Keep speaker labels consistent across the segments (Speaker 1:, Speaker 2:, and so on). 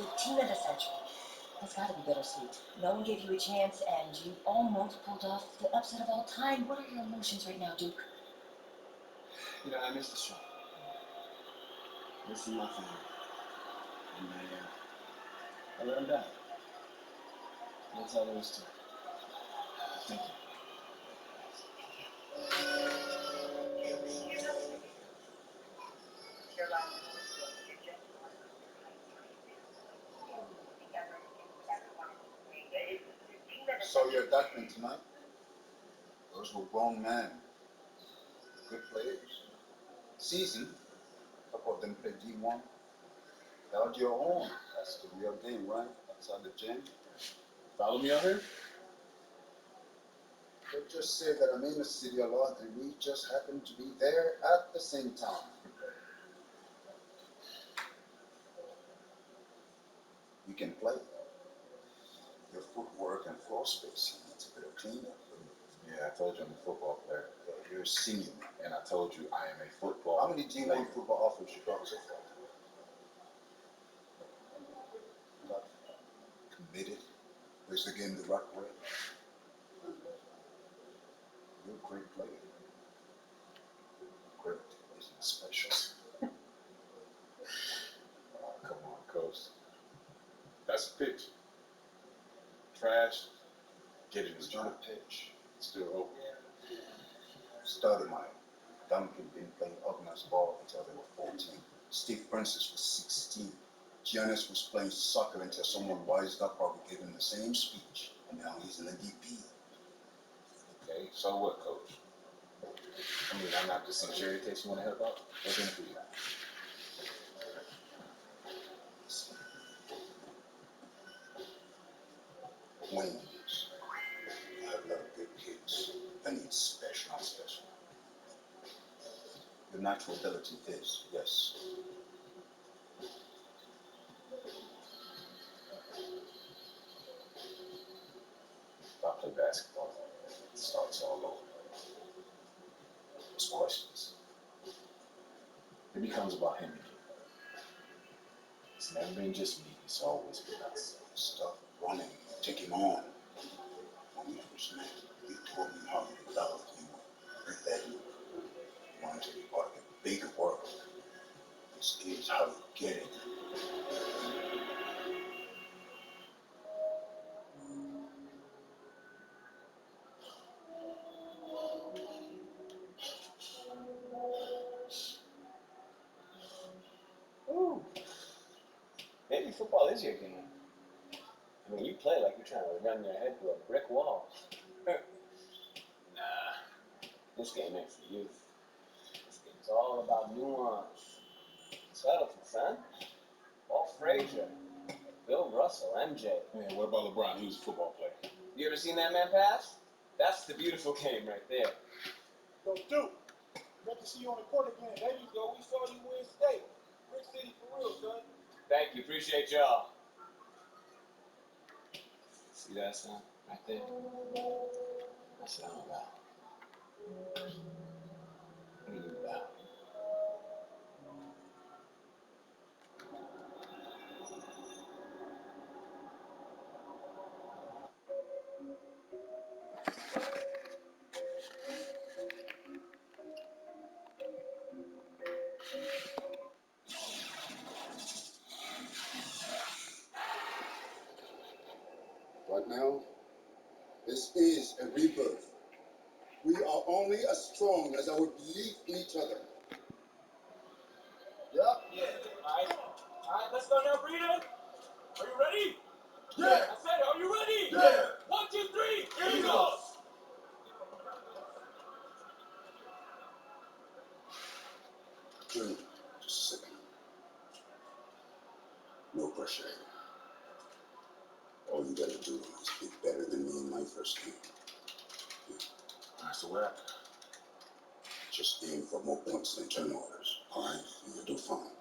Speaker 1: The team of the century. That's gotta be bittersweet. No one gave you a chance, and you almost pulled off the upset of all time. What are your emotions right now, Duke?
Speaker 2: You know, I miss the show. Missing my family. And I let them die. That's all there is to it. Thank you.
Speaker 3: So your judgment tonight? Those were grown men, good players. Seasoned. Couple of them play D1. Held your own. That's the real game, right? Outside the gym.
Speaker 2: Follow me out here?
Speaker 3: They'll just say that I'm in the city a lot and we just happen to be there at the same time. You can play. Your footwork and floor spacing needs a bit of cleanup.
Speaker 2: Yeah, I told you I'm a football player.
Speaker 3: You're a senior.
Speaker 2: And I told you I am a football
Speaker 3: How many D1 football offers you got so far? Not committed. Plays the game the right way. You're a great player. Great isn't special.
Speaker 2: Oh, come on, coach. That's a pitch. Trash. Get it.
Speaker 3: It's not a pitch.
Speaker 2: It's still open.
Speaker 3: Started my Duncan didn't play organized ball until they were 14. Steve Francis was 16. Giannis was playing soccer until someone wised up, probably gave him the same speech, and now he's an MVP.
Speaker 2: Okay, so what, coach? I mean, I'm not just some charity case you want to help out. What's in it for you?
Speaker 3: Wings. I have a lot of good kids. I need special, not special. Your natural ability is, yes.
Speaker 2: If I play basketball, it starts all over. It's questions. It becomes about him and you. It's never been just me, it's always been us.
Speaker 3: Stop running. Take him on. When we first met, you told me how you loved me. You led me. You wanted to be part of a bigger world. This is how you get it.
Speaker 4: Ooh. Maybe football is your game. I mean, you play like you're trying to run your head through a brick wall. Nah. This game ain't for you. This game's all about nuance. Subtlety, son. Walt Frazier, Bill Russell, MJ.
Speaker 2: Man, what about LeBron? He was a football player.
Speaker 4: You ever seen that man pass? That's the beautiful game right there.
Speaker 5: Yo, Duke, great to see you on the court again. There you go. We saw you win state. Brick City for real, son.
Speaker 4: Thank you, appreciate y'all. See that, son? Right there? That's what I'm about. What are you about?
Speaker 3: Right now, this is a rebirth. We are only as strong as our belief in each other.
Speaker 5: Yeah. All right, let's go now, Breeden. Are you ready?
Speaker 3: Yeah.
Speaker 5: I said, are you ready?
Speaker 3: Yeah.
Speaker 5: 1, 2, 3, Eagles!
Speaker 3: Junior, just a second. No pressure. All you gotta do is be better than me in my first game.
Speaker 2: All right, so what happened?
Speaker 3: Just aim for more points than turnovers. All right? You'll do fine.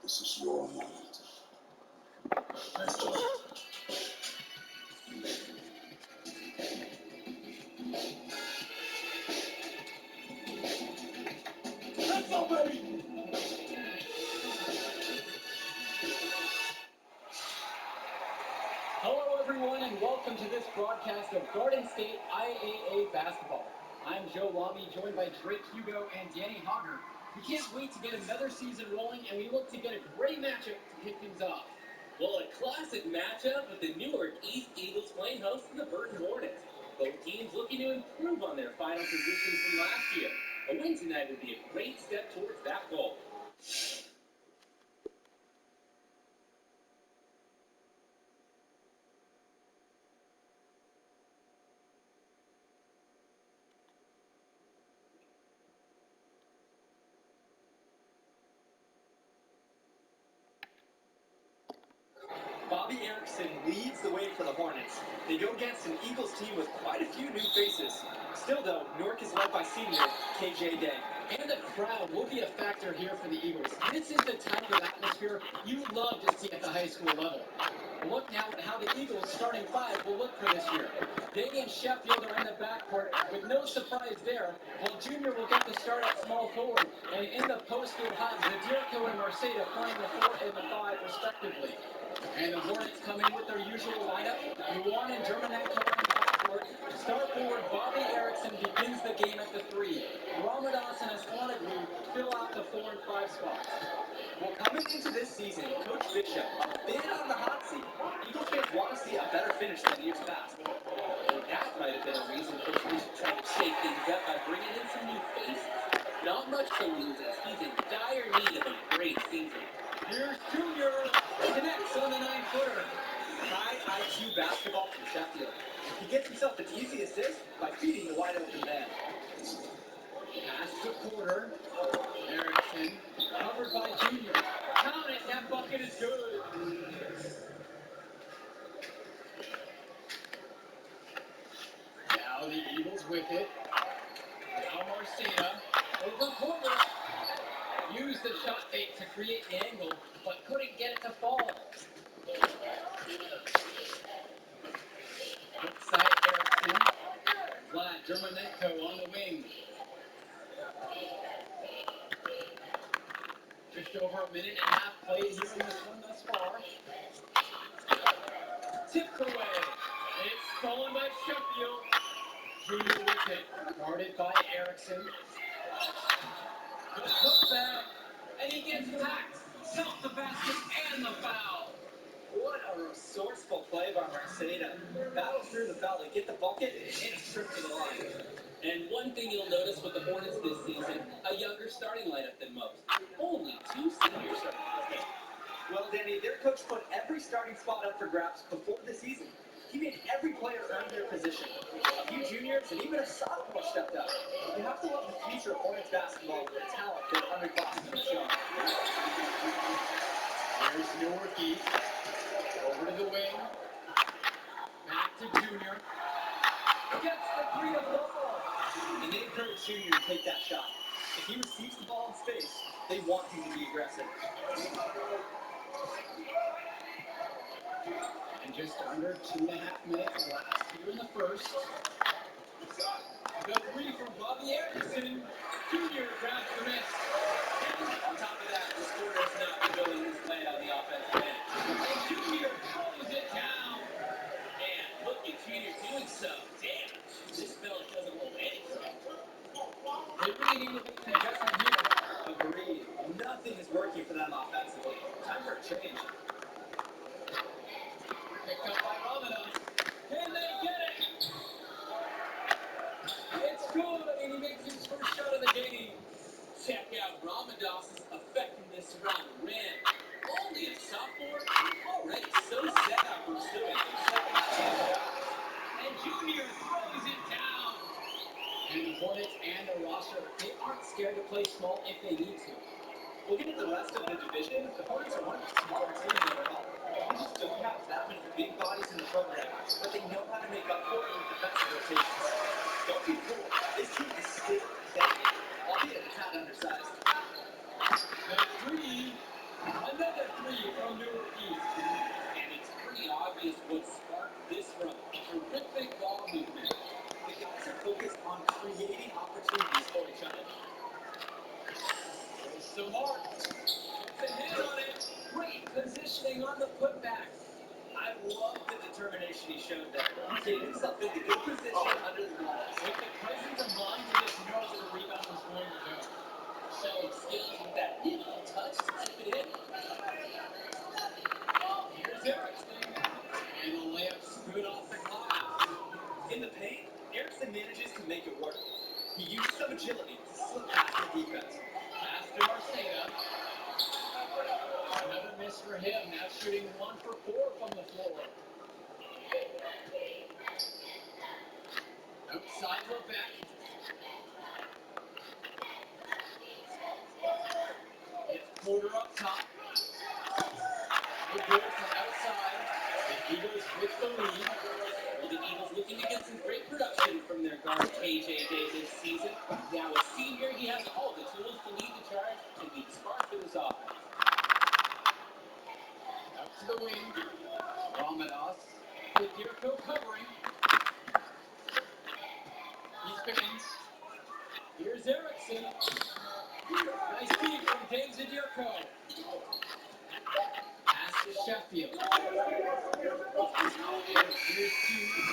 Speaker 3: This is your moment.
Speaker 2: Thanks, Coach.
Speaker 5: Let's go, baby!
Speaker 6: everyone, and welcome to this broadcast of Garden State IAA basketball. I'm Joe Lobby, joined by Drake Hugo and Danny Hogger. We can't wait to get another season rolling, and we look to get a great matchup to kick things off.
Speaker 7: Well, a classic matchup with the Newark East Eagles playing host to the Burton Hornets. Both teams looking to improve on their final positions from last year. A win tonight would be a great step towards that goal.
Speaker 6: Bobby Erickson leads the way for the Hornets. They go against an Eagles team with quite a few new faces. Still, though, Newark is led by senior KJ Day. And the crowd will be a factor here for the Eagles. This is the type of atmosphere you love to see at the high school level. Look now at how the Eagles' starting five will look for this year. Day and Sheffield are in the backcourt with no surprise there, while Junior will get the start at small forward, and in the post you'll have Zadirko and Marceda playing the 4 and the 5 respectively. And the Hornets come in with their usual lineup. Luan and Germanenko in the backcourt. Star forward Bobby Erickson begins the game at the 3. Ramadas and Esquanaglu fill out the 4 and 5 spots. Well, coming into this season, Coach Bishop, a bit on the hot seat. Eagles fans want to see a better finish than years past. And that might have been a reason Coach Bishop tried to shake things up by bringing in some new faces.
Speaker 7: Not much to lose as he's in dire need of a great season.
Speaker 6: Here's Junior. Connects on the 9-footer. High IQ basketball from Sheffield. He gets himself an easy assist by feeding the wide open man. Pass to Porter. Erickson. Covered by Junior. Count it. That bucket is good. Now the Eagles with it. Now Marceda. Over Porter. Used the shot fake to create the angle, but couldn't get it to fall. Outside Erickson. Vlad Germanenko on the wing. Just over a minute and a half played here in this one thus far. Tipped away. It's stolen by Sheffield. Junior with it. Guarded by Erickson. The putback. And he gets hacked. Self the basket and the foul. What a resourceful play by Marceda. Battle through the foul to get the bucket and a trip to the line.
Speaker 7: And one thing you'll notice with the Hornets this season, a younger starting lineup than most. Only 2 seniors starting this game.
Speaker 6: Well, Danny, their coach put every starting spot up for grabs before the season. He made every player earn their position. A few juniors and even a sophomore stepped up. You have to love the future of Hornets basketball with the talent their underclassmen have shown. Here's Newark East. Over to the wing. Back to Junior. Gets the 3 to fall. And they encourage Junior to take that shot. If he receives the ball in space, they want him to be aggressive. And just under 2.5 minutes left here in the first. The 3 from Bobby Erickson. Junior grabs the miss.
Speaker 7: And on top of that, the score has not been going his way on the offensive end.
Speaker 6: And Junior throws it down.
Speaker 7: Man, look at Junior doing so. Damn, this fella doesn't hold anything.
Speaker 6: They really need to make an adjustment here. Agreed. Nothing is working for them offensively. Time for a change. Picked up by Ramadan. Can they get it? It's good, and he makes his first shot of the game.
Speaker 7: Check out Ramadas' effectiveness around the rim. Only a sophomore, already so set up pursuing his second chance shot.
Speaker 6: And Junior throws it down. And the Hornets and their roster, they aren't scared to play small if they need to. Looking at the rest of the division, the Hornets are one of the smaller teams overall. They just don't have that many big bodies in the program, but they know how to make up for it with defensive rotations. Don't be fooled. This team is still exciting, albeit a tad undersized. The 3, another 3 from Newark East.
Speaker 7: And it's pretty obvious what sparked this run. Terrific ball movement.
Speaker 6: The guys are focused on creating opportunities for each other. Goes to Mark. Puts a hit on it. Great positioning on the putback. I love the determination he showed there. Getting himself into good position under the glass. With the presence of mind, he just knows what the rebound was going to do. Showing skills with that little touch to tip it in. Here's Erickson. And the layup's good off the glass. In the paint, Erickson manages to make it work. He used some agility to slip past the defense. Pass to Marceda. Another miss for him. Now shooting 1 for 4 from the floor. Outside Lebec. It's Porter up top. Good goal from outside. The Eagles with the lead. Well, the Eagles looking to get some great production from their guard KJ Day this season. Now a senior, he has all the tools to lead the charge and be smart for this offense. Out to the wing. Ramadas. With Dirko covering. He spins. Here's Erickson. Nice feed from James Dirko. Pass to Sheffield. Here's Junior.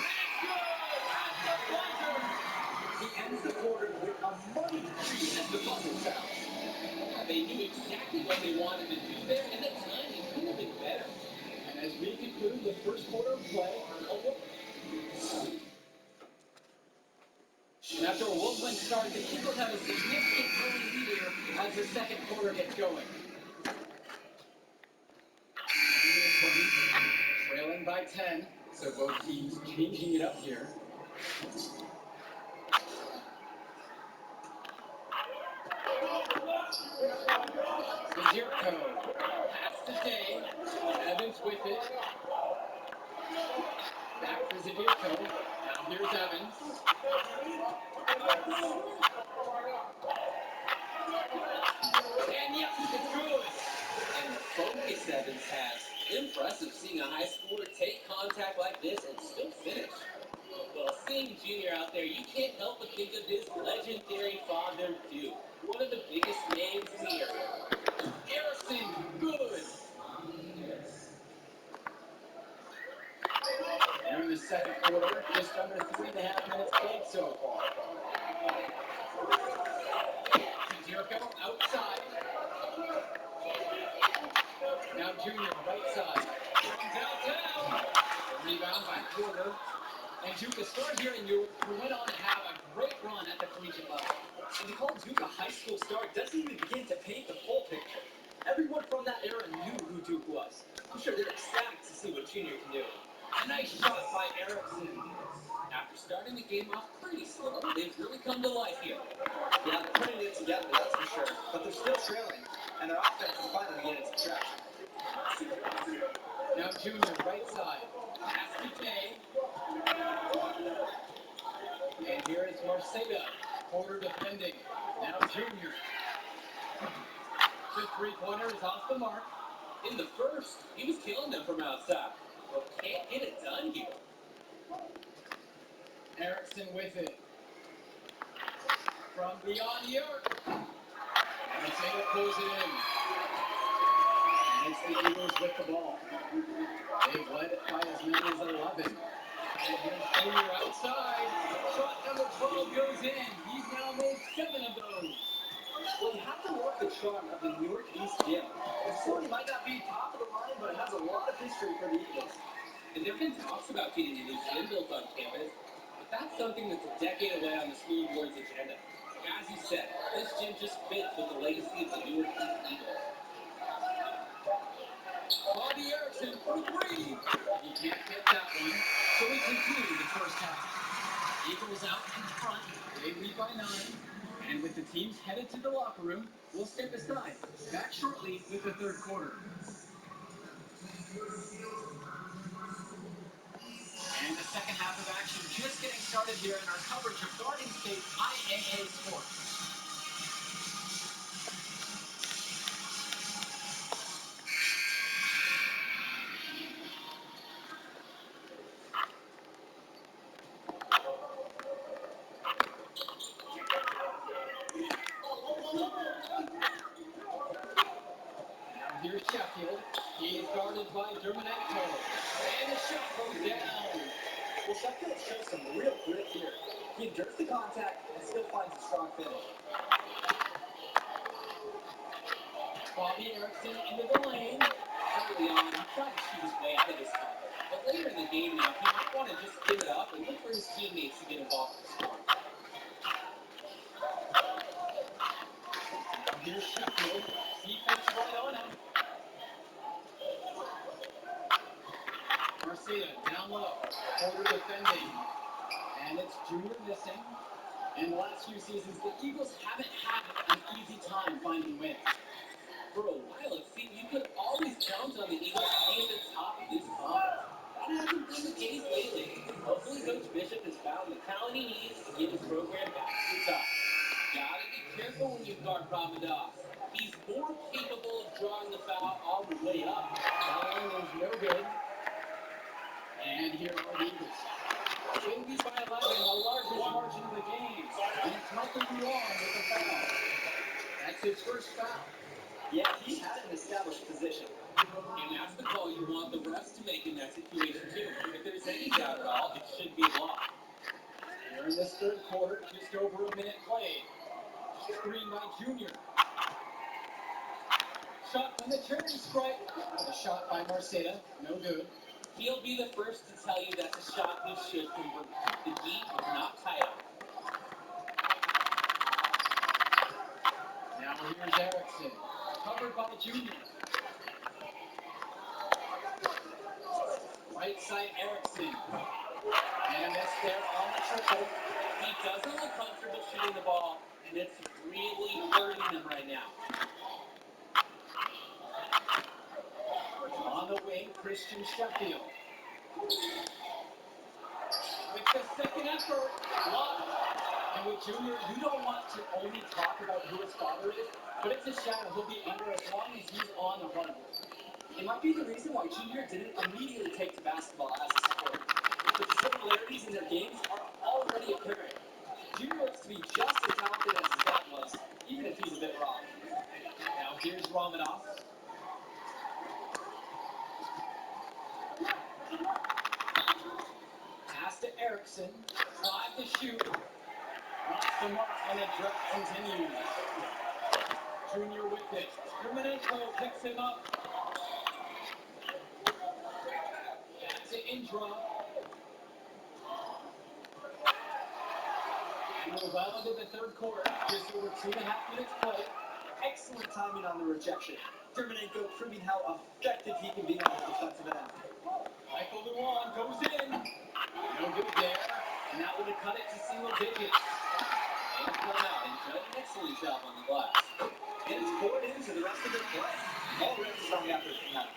Speaker 6: He ends the quarter with a money three as the buzzer sounds. They knew exactly what they wanted to do there, and the timing couldn't have been better. And as we conclude the first quarter of play, and after a whirlwind start, the Eagles have a significant early lead here as the second quarter gets going. Trailing by 10, so both teams changing it up here. Zirko, pass to Day, Evans with it. Back for Zadirko, now here's Evans. And yes, it's good. And the focus Evans has. Impressive seeing a high schooler take contact like this and still finish. Well, seeing Junior out there, you can't help but think of his legendary father, Duke. One of the biggest names in the area. Harrison, good. Now in the second quarter, just under 3.5 minutes played so far. Jericho outside. Now Junior right side. From downtown. Rebound by Porter. And Duke, a star here in Newark, who went on to have a great run at the collegiate level. And to call Duke a high school star doesn't even begin to paint the full picture. Everyone from that era knew who Duke was. I'm sure they're ecstatic to see what Junior can do. A nice shot by Erickson. After starting the game off pretty slow, they've really come to life here. Yeah, they're putting it together, that's for sure. But they're still trailing, and their offense is finally getting some traction. Now Junior, right side. Pass to Day. And here is Marceda. Porter defending. Now Junior. The three-pointer is off the mark. In the first, he was killing them from outside. But can't get it done here. Erickson with it. From beyond the arc. Marceda pulls it in. And it's the Eagles with the ball. They've led it by as many as 11. And here's Junior outside. Shot number 12 goes in. He's now made 7 of those. Well, you have to love the charm of the Newark East Gym. The facility might not be top of the line, but it has a lot of history for the Eagles. And there have been talks about getting a new gym built on campus, but that's something that's a decade away on the school board's agenda. As you said, this gym just fits with the legacy of the Newark East Eagles. Bobby Erickson for 3. He can't get that one, so we continue the first half. Eagles out in front, they lead by 9. And with the teams headed to the locker room, we'll step aside. Back shortly with the third quarter. And the second half of action just getting started here in our coverage of Garden State's IAA sports. Now here's Sheffield. He is guarded by Dermonenko. And the shot goes down.
Speaker 7: Well, Sheffield shows some real grit here. He endures the contact and still finds a strong finish.
Speaker 6: Bobby Erickson into the lane.
Speaker 7: Early on, he tried to shoot his way out of this one. But later in the game now, he might want to just give it up and look for his teammates to get involved in the score.
Speaker 6: Here's Sheffield. Defense right on him. Marcia down low. Porter defending. And it's Junior missing. In the last few seasons, the Eagles haven't had an easy time finding wins.
Speaker 7: For a while, it seemed you could always count on the Eagles to be at the top of this conference. That hasn't been the case lately. Hopefully, Coach Bishop has found the talent he needs to get his program back to the top. Gotta be careful when you guard Ramadas. He's more capable of drawing the foul on the way up.
Speaker 6: Fouling is no good. And here are the Eagles. They lead by 11, the largest margin of the game. And it's Michael Luan with the foul. That's his first foul.
Speaker 7: Yeah, he had an established position. And that's the call you want the refs to make in that situation, too. If there's any doubt at all, it should be a block.
Speaker 6: Here in this third quarter, just over a minute played. Screen by Junior. Shot from the charity stripe. A shot by Marceta. No good.
Speaker 7: He'll be the first to tell you that's a shot he should convert. The heat was not tight up.
Speaker 6: Now here's Erickson. Covered by Junior. Right side Erickson. And a miss there on the triple.
Speaker 7: He doesn't look comfortable shooting the ball, and it's really hurting him right now.
Speaker 6: On the wing, Christian Sheffield. With the second effort, blocked. And with Junior, you don't want to only talk about who his father is, but it's a shadow he'll be under as long as he's on the run.
Speaker 7: It might be the reason why Junior didn't immediately take to basketball as a sport. But the similarities in their games are already apparent. Junior looks to be just as talented as his dad was, even if he's a bit wrong.
Speaker 6: Now here's Ramadas. Pass to Erickson. Tried to shoot. Lost the mark, and the drop continues. Junior with it. Dermonenko picks him up. Back to Indra. And we're well into the third quarter. Just over 2.5 minutes played.
Speaker 7: Excellent timing on the rejection. Dermonenko proving how effective he can be on the defensive end.
Speaker 6: Michael Luan goes in. No good there. And that would have cut it to single digits.
Speaker 7: And come out and done an excellent job on the glass. And it's poured into the rest of their play. All really strong effort from them.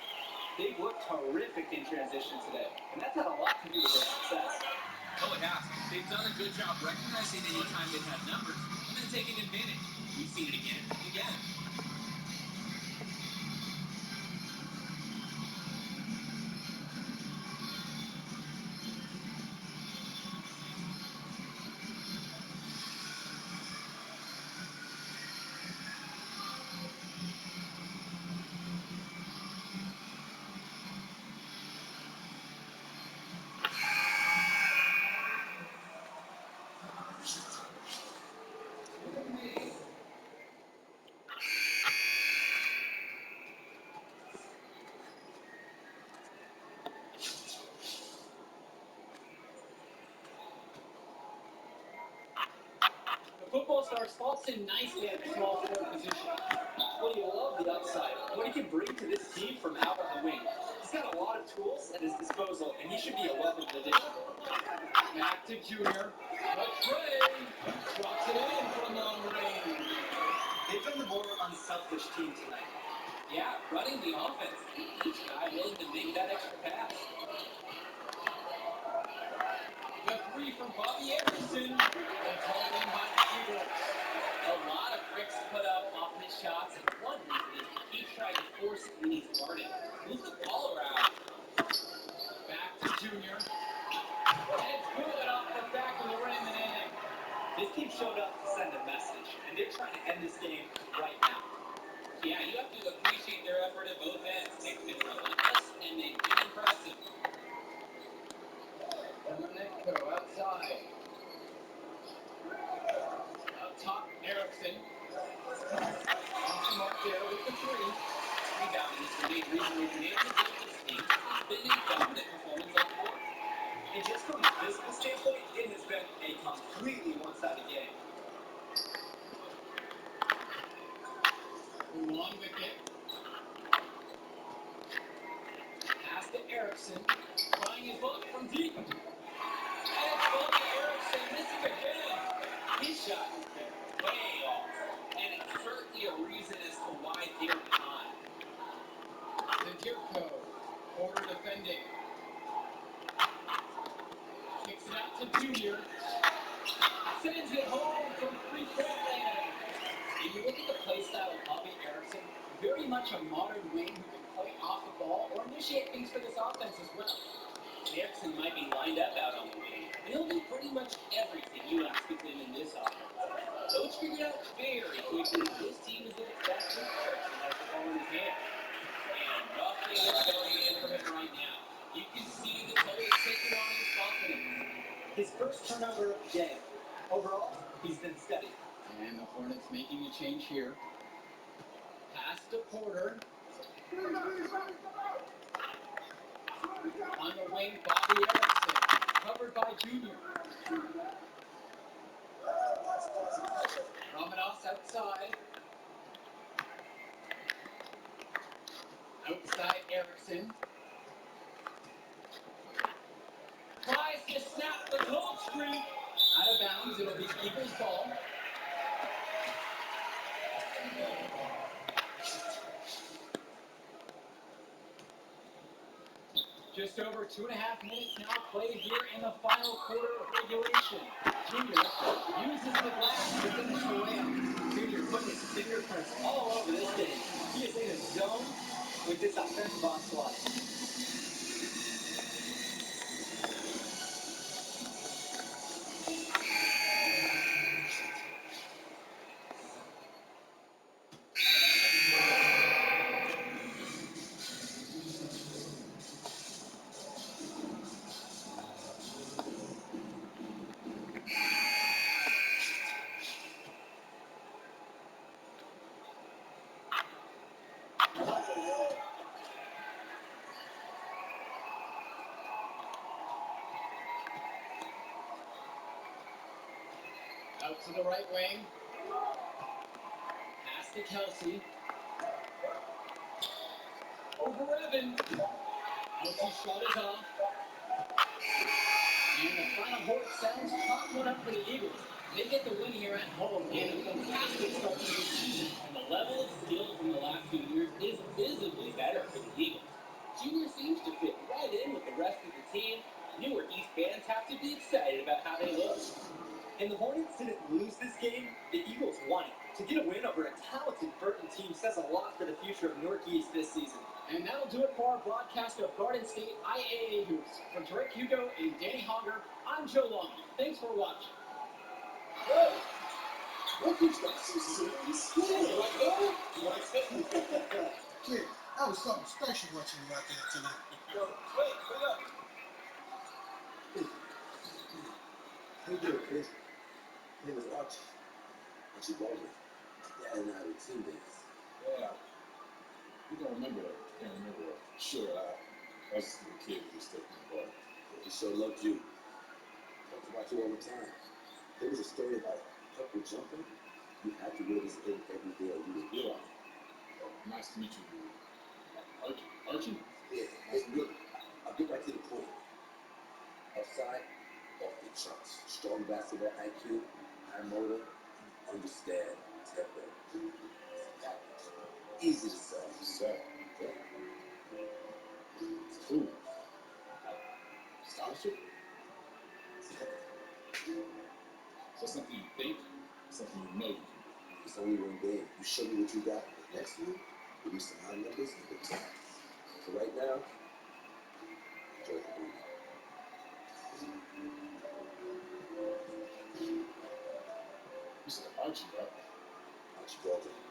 Speaker 7: They've looked terrific in transition today, and that's had a lot to do with their success. Oh, it has. They've done a good job recognizing any time they've had numbers and then taking advantage. We've seen it again and again.
Speaker 6: The football star slots in nicely at the small forward position.
Speaker 7: Well, you love the upside, what he can bring to this team from out on the wing. He's got a lot of tools at his disposal, and he should be a welcome addition.
Speaker 6: Back to Junior. But Trey drops it in from long range.
Speaker 7: They've been the more unselfish team tonight. Yeah, running the offense. Each guy willing to make that extra pass.
Speaker 6: The three from Bobby Erickson. It's hauled in by the Eagles.
Speaker 7: A lot of bricks put up off his shots, and one reason is he keeps trying to force it when he's guarded. Move the ball around.
Speaker 6: Back to Junior. And it's good off the back of the rim and in.
Speaker 7: This team showed up to send a message, and they're trying to end this game right now. Yeah, you have to appreciate their effort at both ends. They've been relentless and they've been impressive.
Speaker 6: Emanetko outside. Up top, Erickson. Off the mark there with the three.
Speaker 7: Rebounding is the main reason they've been able to build this team. It's been a dominant performance on the court.
Speaker 6: And just from a physical standpoint, it has been a completely one-sided game. Long with it. Pass to Erickson. Trying his luck from deep. And it's Bobby Erickson missing again.
Speaker 7: His shot has been way off, and it's certainly a reason as to why they're behind.
Speaker 6: Zadirko, Porter defending. Kicks it out to Junior. Sends it home from three-point land.
Speaker 7: And you look at the play style of Bobby Erickson,
Speaker 6: Very much a modern wing who can play off the ball or initiate things for this offense as well.
Speaker 7: Erickson might be lined up out on the wing. He'll do pretty much everything you ask of him in this offense. Coach figured out very quickly this team is at its best when Erickson has the ball in his hand. And nothing is going in from him right now. You can see the toll is taking on his confidence.
Speaker 6: His first turnover of the game. Overall, he's been steady. And the Hornets making a change here. Pass to Porter. On the wing, Bobby Erickson. Covered by Junior. Ramadas outside. Outside Erickson. Tries to snap the cold streak. Out of bounds, it'll be Eagles ball. Just over 2.5 minutes now played here in the final quarter of regulation. Junior uses the glass to finish the layup.
Speaker 7: Junior putting his fingerprints all over this game. He is in a zone with this offensive onslaught.
Speaker 6: Out to the right wing. Pass to Kelsey. Over Evan. Kelsey's shot is off. And the final horn sounds caught one up for the Eagles. They get the win here at home and a fantastic start to the season.
Speaker 7: And the level of skill from the last few years is visibly better for the Eagles. Junior seems to fit right in with the rest of the team. Newark East fans have to be excited about how they look.
Speaker 6: And the Hornets didn't lose this game, the Eagles won it. To get a win over a talented Burton team says a lot for the future of Newark East this season. And that'll do it for our broadcast of Garden State IAA Hoops. For Drake Hugo and Danny Honger, I'm Joe Long. Thanks for watching.
Speaker 5: Rookies got some serious skill. Kid, that was something special watching you out there tonight.
Speaker 4: Yo, wait up.
Speaker 8: How you doing, kid? My name is Archie. Archie Baldwin. Yeah, and I was teammates.
Speaker 2: Yeah. You don't remember that. Can't remember that. Sure, I was just a little kid who was taking the ball.
Speaker 8: He sure loved you. Talked about you all the time. There was a story about couple jumping. You had to wear this thing every day or you would
Speaker 2: Yeah. Oh, nice to meet you. Archie? Archie?
Speaker 8: Yeah, nice to meet you. I'll get right to the point. Outside, off the charts. Strong basketball IQ, high motor, understand tempo. Easy to sell.
Speaker 2: Sad.
Speaker 8: Yeah.
Speaker 2: It's cool. Scholarship? So something you think, something you know you can do.
Speaker 8: It's only one game. You show me what you got. The next one, give me some high numbers and good time. So right now, enjoy the movie.
Speaker 2: You said Archie, right?
Speaker 8: Archie Baldwin.